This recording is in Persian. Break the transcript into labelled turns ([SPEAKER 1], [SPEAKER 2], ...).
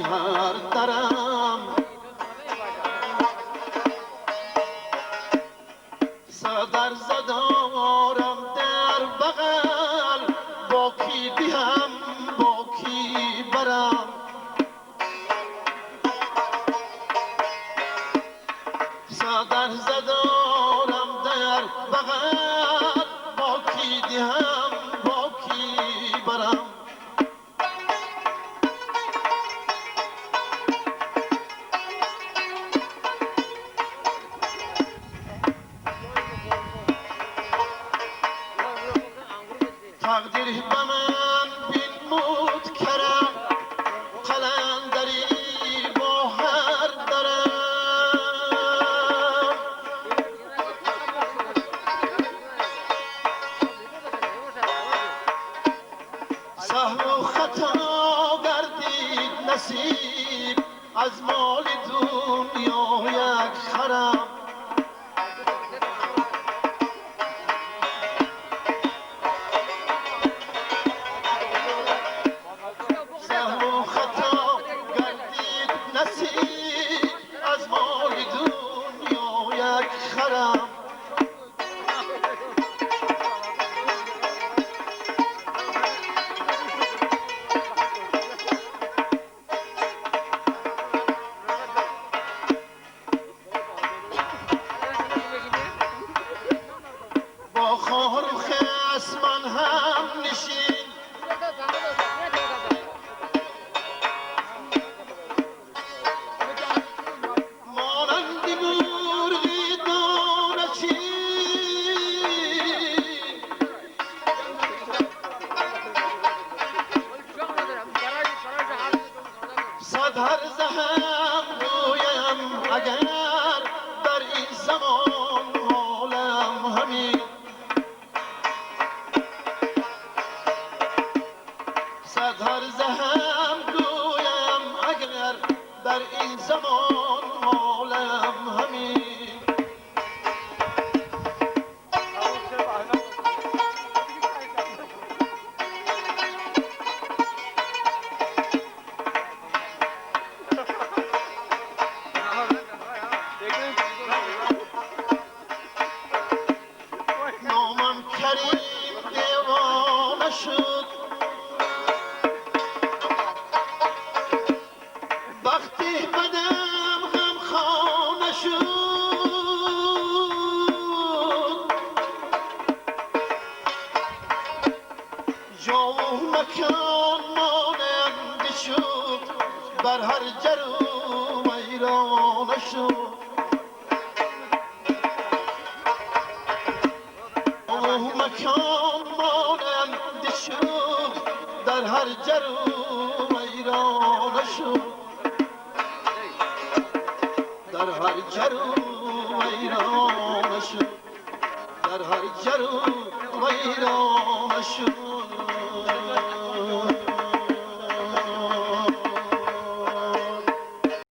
[SPEAKER 1] هر درم صدر زدارم در بغل با کی دیم با کی برم صدر زدارم در بغل با کی دیم با کی برم تقدیر به من بینمود کرم قلندری با هر درم سهو و خطا گردید نصیب از مال دنیا یک خرم از مال دنیا یک خرم با خواهر و خصمان هم نشین صد هرزه هم گویم اگر در این زمان حالم همین صد هرزه هم گویم اگر در این زمان حالم همین نامم کریم دیوانه شد وقتی بدم غم خانه شد جا و مکان ماننده شد بر هر جرو ویرانه شد مکان ماننده شد در هر جرو ویرانه شد در هر جرو ویرانه شد در هر جرو ویرانه شد